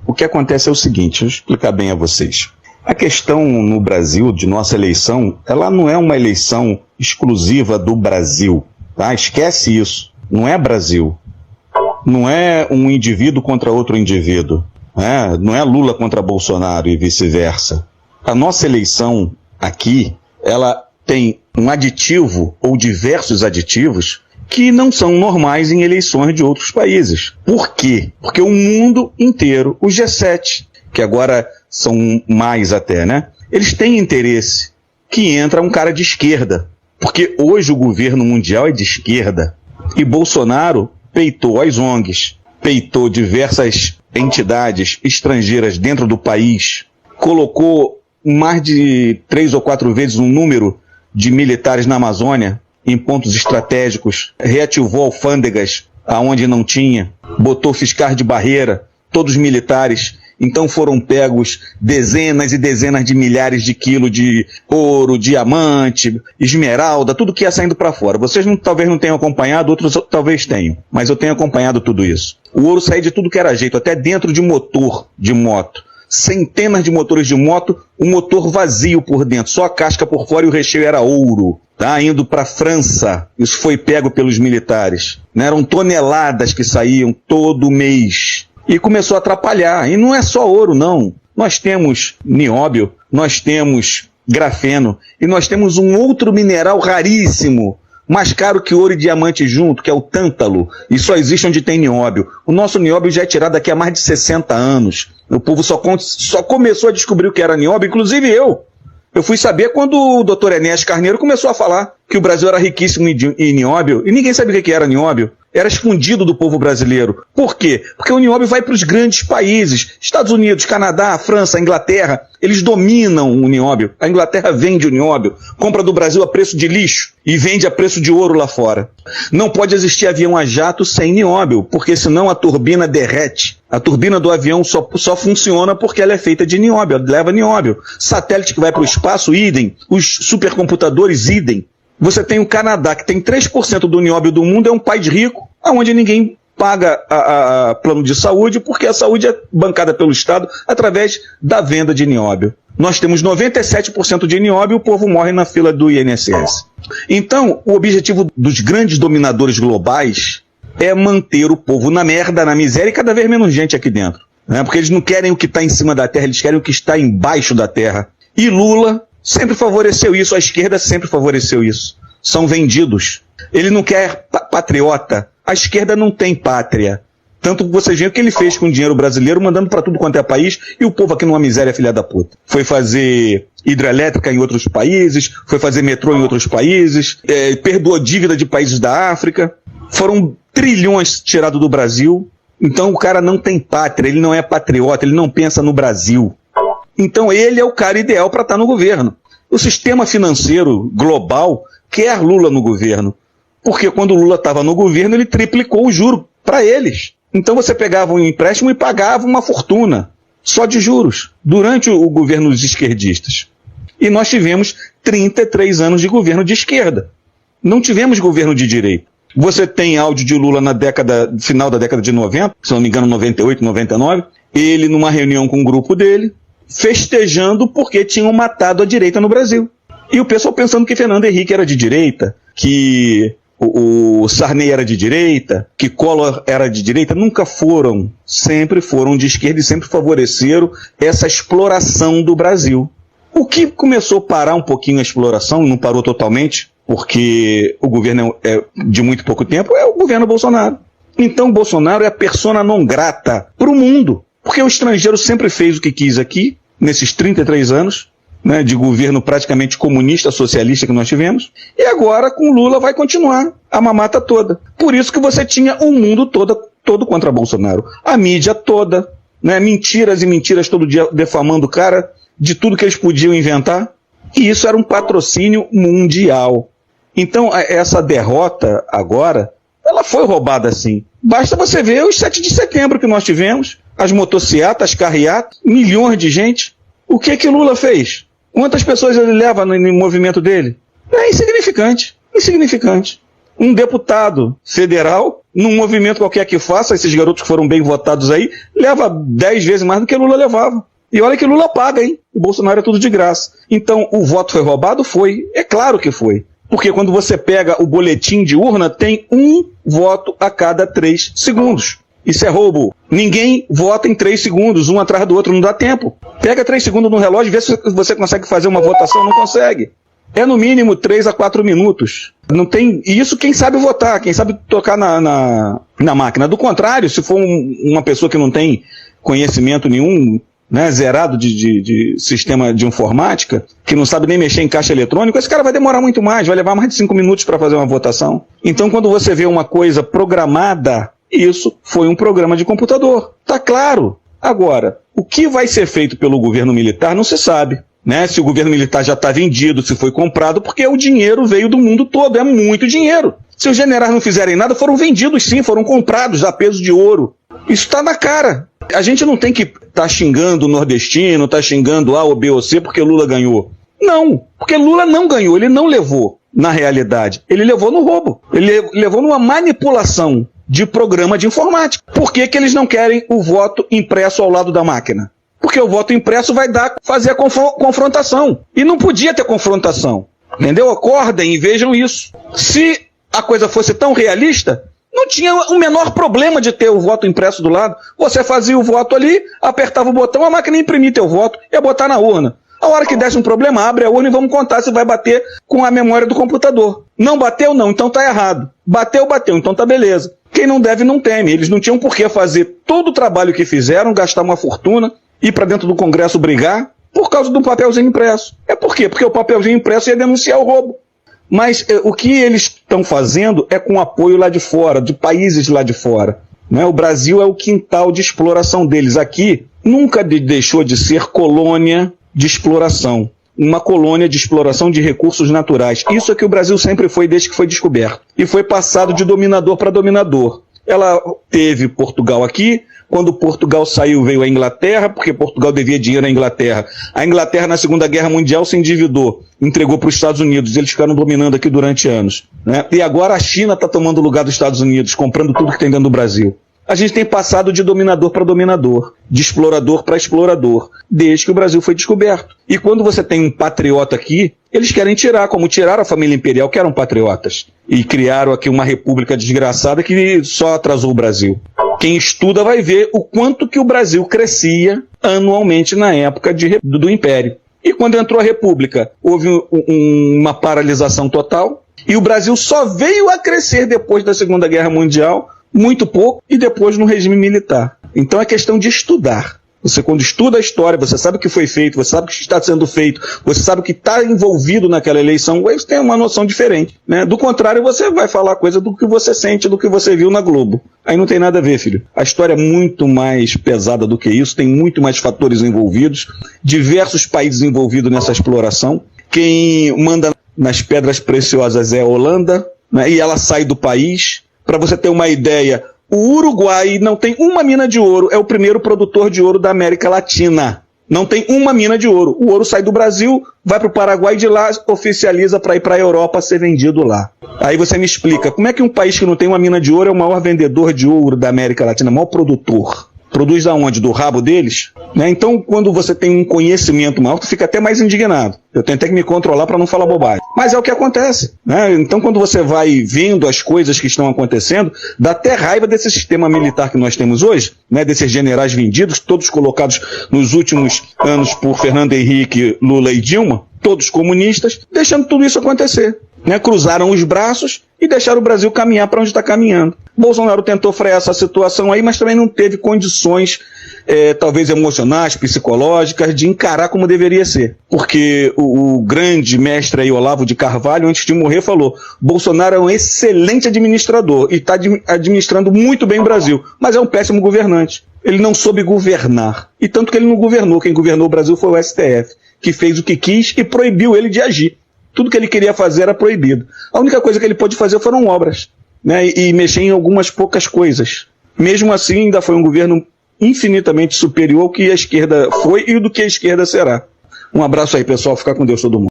O que acontece é o seguinte, deixa eu explicar bem a vocês. A questão no Brasil, de nossa eleição, ela não é uma eleição exclusiva do Brasil, tá? Esquece isso. Não é Brasil. Não é um indivíduo contra outro indivíduo. Né? Não é Lula contra Bolsonaro e vice-versa. A nossa eleição aqui, ela tem um aditivo ou diversos aditivos que não são normais em eleições de outros países. Por quê? Porque o mundo inteiro, o G7, que agora são mais até, né? Eles têm interesse que entra um cara de esquerda. Porque hoje o governo mundial é de esquerda. E Bolsonaro peitou as ONGs, peitou diversas entidades estrangeiras dentro do país, colocou mais de 3 ou 4 vezes o número de militares na Amazônia, em pontos estratégicos, reativou alfândegas aonde não tinha, botou fiscais de barreira, todos militares. Então foram pegos dezenas e dezenas de milhares de quilos de ouro, diamante, esmeralda, tudo que ia saindo para fora. Vocês talvez não tenham acompanhado, outros talvez tenham, mas eu tenho acompanhado tudo isso. O ouro saía de tudo que era jeito, até dentro de motor de moto. Centenas de motores de moto, um motor vazio por dentro, só a casca por fora e o recheio era ouro. Tá, indo para a França, isso foi pego pelos militares. Né? Eram toneladas que saíam todo mês. E começou a atrapalhar. E não é só ouro, não. Nós temos nióbio, nós temos grafeno, e nós temos um outro mineral raríssimo, mais caro que ouro e diamante junto, que é o tântalo, e só existe onde tem nióbio. O nosso nióbio já é tirado daqui a mais de 60 anos. O povo só começou a descobrir o que era nióbio, inclusive eu. Eu fui saber quando o Dr. Enéas Carneiro começou a falar que o Brasil era riquíssimo em nióbio, e ninguém sabia o que era nióbio. Era escondido do povo brasileiro. Por quê? Porque o nióbio vai para os grandes países, Estados Unidos, Canadá, França, Inglaterra, eles dominam o nióbio. A Inglaterra vende o nióbio, compra do Brasil a preço de lixo e vende a preço de ouro lá fora. Não pode existir avião a jato sem nióbio, porque senão a turbina derrete. A turbina do avião só funciona porque ela é feita de nióbio, ela leva nióbio. Satélite que vai para o espaço, idem. Os supercomputadores, idem. Você tem o Canadá, que tem 3% do nióbio do mundo, é um país rico, onde ninguém paga a plano de saúde, porque a saúde é bancada pelo Estado através da venda de nióbio. Nós temos 97% de nióbio e o povo morre na fila do INSS. Então, o objetivo dos grandes dominadores globais é manter o povo na merda, na miséria e cada vez menos gente aqui dentro. Né? Porque eles não querem o que está em cima da terra, eles querem o que está embaixo da terra. E Lula sempre favoreceu isso, a esquerda sempre favoreceu isso. São vendidos. Ele não quer patriota. A esquerda não tem pátria. Tanto que vocês veem o que ele fez com o dinheiro brasileiro, mandando para tudo quanto é país, e o povo aqui numa miséria filha da puta. Foi fazer hidrelétrica em outros países, foi fazer metrô em outros países, perdoou dívida de países da África. Foram trilhões tirados do Brasil. Então o cara não tem pátria, ele não é patriota, ele não pensa no Brasil. Então ele é o cara ideal para estar no governo. O sistema financeiro global quer Lula no governo. Porque quando Lula estava no governo, ele triplicou o juro para eles. Então você pegava um empréstimo e pagava uma fortuna, só de juros, durante o governo dos esquerdistas. E nós tivemos 33 anos de governo de esquerda. Não tivemos governo de direita. Você tem áudio de Lula na final da década de 90, se não me engano 98, 99, ele numa reunião com um grupo dele, festejando porque tinham matado a direita no Brasil. E o pessoal pensando que Fernando Henrique era de direita, que o Sarney era de direita, que Collor era de direita. Nunca foram, sempre foram de esquerda e sempre favoreceram essa exploração do Brasil. O que começou a parar um pouquinho a exploração, não parou totalmente, porque o governo é de muito pouco tempo, é o governo Bolsonaro. Então Bolsonaro é a persona non grata para o mundo, porque o estrangeiro sempre fez o que quis aqui, nesses 33 anos, né, de governo praticamente comunista, socialista que nós tivemos, e agora com Lula vai continuar a mamata toda. Por isso que você tinha o mundo todo contra Bolsonaro. A mídia toda, né, mentiras e mentiras todo dia defamando o cara de tudo que eles podiam inventar, e isso era um patrocínio mundial. Então essa derrota agora, ela foi roubada sim. Basta você ver os 7 de setembro que nós tivemos, as motocicletas, as carreatas, milhões de gente. O que Lula fez? Quantas pessoas ele leva no movimento dele? É insignificante, insignificante. Um deputado federal num movimento qualquer que faça, esses garotos que foram bem votados aí, leva 10 vezes mais do que Lula levava. E olha que Lula paga, hein? O Bolsonaro é tudo de graça. Então, o voto foi roubado? Foi. É claro que foi. Porque quando você pega o boletim de urna, tem um voto a cada 3 segundos. Isso é roubo. Ninguém vota em 3 segundos, um atrás do outro, não dá tempo. Pega 3 segundos no relógio e vê se você consegue fazer uma votação, não consegue. É no mínimo 3 a 4 minutos. Não tem. E isso quem sabe votar, quem sabe tocar na máquina. Do contrário, se for uma pessoa que não tem conhecimento nenhum, né, zerado de sistema de informática, que não sabe nem mexer em caixa eletrônico, esse cara vai demorar muito mais, vai levar mais de 5 minutos para fazer uma votação. Então, quando você vê uma coisa programada, isso foi um programa de computador. Tá claro. Agora, o que vai ser feito pelo governo militar não se sabe. Né? Se o governo militar já está vendido, se foi comprado, porque o dinheiro veio do mundo todo, é muito dinheiro. Se os generais não fizerem nada, foram vendidos sim, foram comprados a peso de ouro. Isso está na cara. A gente não tem que estar xingando o nordestino, estar xingando A ou B ou C porque Lula ganhou. Não, porque Lula não ganhou, ele não levou na realidade. Ele levou no roubo, ele levou numa manipulação de programa de informática. Por que eles não querem o voto impresso ao lado da máquina? Porque o voto impresso vai fazer a confrontação. E não podia ter confrontação. Entendeu? Acordem e vejam isso. Se a coisa fosse tão realista, não tinha o menor problema de ter o voto impresso do lado. Você fazia o voto ali, apertava o botão, a máquina ia imprimir teu voto e ia botar na urna. A hora que desse um problema, abre a urna e vamos contar se vai bater com a memória do computador. Não bateu, não, então tá errado. Bateu, então tá beleza. Quem não deve, não teme. Eles não tinham por que fazer todo o trabalho que fizeram, gastar uma fortuna, ir para dentro do Congresso brigar, por causa do papelzinho impresso. É por quê? Porque o papelzinho impresso ia denunciar o roubo. Mas o que eles estão fazendo é com apoio lá de fora, de países lá de fora. Né? O Brasil é o quintal de exploração deles. Aqui nunca deixou de ser colônia de exploração. Uma colônia de exploração de recursos naturais. Isso é que o Brasil sempre foi desde que foi descoberto. E foi passado de dominador para dominador. Ela teve Portugal aqui. Quando Portugal saiu, veio a Inglaterra, porque Portugal devia dinheiro à Inglaterra. A Inglaterra, na Segunda Guerra Mundial, se endividou, entregou para os Estados Unidos. Eles ficaram dominando aqui durante anos. Né? E agora a China está tomando o lugar dos Estados Unidos, comprando tudo que tem dentro do Brasil. A gente tem passado de dominador para dominador, de explorador para explorador, desde que o Brasil foi descoberto. E quando você tem um patriota aqui, eles querem tirar, como tiraram a família imperial, que eram patriotas. E criaram aqui uma república desgraçada que só atrasou o Brasil. Quem estuda vai ver o quanto que o Brasil crescia anualmente na época do Império. E quando entrou a República, houve uma paralisação total. E o Brasil só veio a crescer depois da Segunda Guerra Mundial, muito pouco, e depois no regime militar. Então é questão de estudar. Você, quando estuda a história, você sabe o que foi feito, você sabe o que está sendo feito, você sabe o que está envolvido naquela eleição, você tem uma noção diferente. Né? Do contrário, você vai falar coisa do que você sente, do que você viu na Globo. Aí não tem nada a ver, filho. A história é muito mais pesada do que isso, tem muito mais fatores envolvidos, diversos países envolvidos nessa exploração. Quem manda nas pedras preciosas é a Holanda, né? E ela sai do país. Para você ter uma ideia, o Uruguai não tem uma mina de ouro, é o primeiro produtor de ouro da América Latina. Não tem uma mina de ouro. O ouro sai do Brasil, vai para o Paraguai e de lá oficializa para ir para a Europa ser vendido lá. Aí você me explica, como é que um país que não tem uma mina de ouro é o maior vendedor de ouro da América Latina, o maior produtor? Produz aonde? Do rabo deles? Né? Então, quando você tem um conhecimento maior, tu fica até mais indignado. Eu tenho até que me controlar para não falar bobagem. Mas é o que acontece. Né? Então, quando você vai vendo as coisas que estão acontecendo, dá até raiva desse sistema militar que nós temos hoje, né? Desses generais vendidos, todos colocados nos últimos anos por Fernando Henrique, Lula e Dilma, todos comunistas, deixando tudo isso acontecer. Né? Cruzaram os braços e deixaram o Brasil caminhar para onde está caminhando. Bolsonaro tentou frear essa situação aí, mas também não teve condições, talvez emocionais, psicológicas, de encarar como deveria ser. Porque o grande mestre aí, Olavo de Carvalho, antes de morrer, falou: Bolsonaro é um excelente administrador e está administrando muito bem o Brasil, mas é um péssimo governante. Ele não soube governar. E tanto que ele não governou. Quem governou o Brasil foi o STF, que fez o que quis e proibiu ele de agir. Tudo que ele queria fazer era proibido. A única coisa que ele pôde fazer foram obras, né? E mexer em algumas poucas coisas. Mesmo assim, ainda foi um governo infinitamente superior ao que a esquerda foi e do que a esquerda será. Um abraço aí, pessoal. Fica com Deus todo mundo.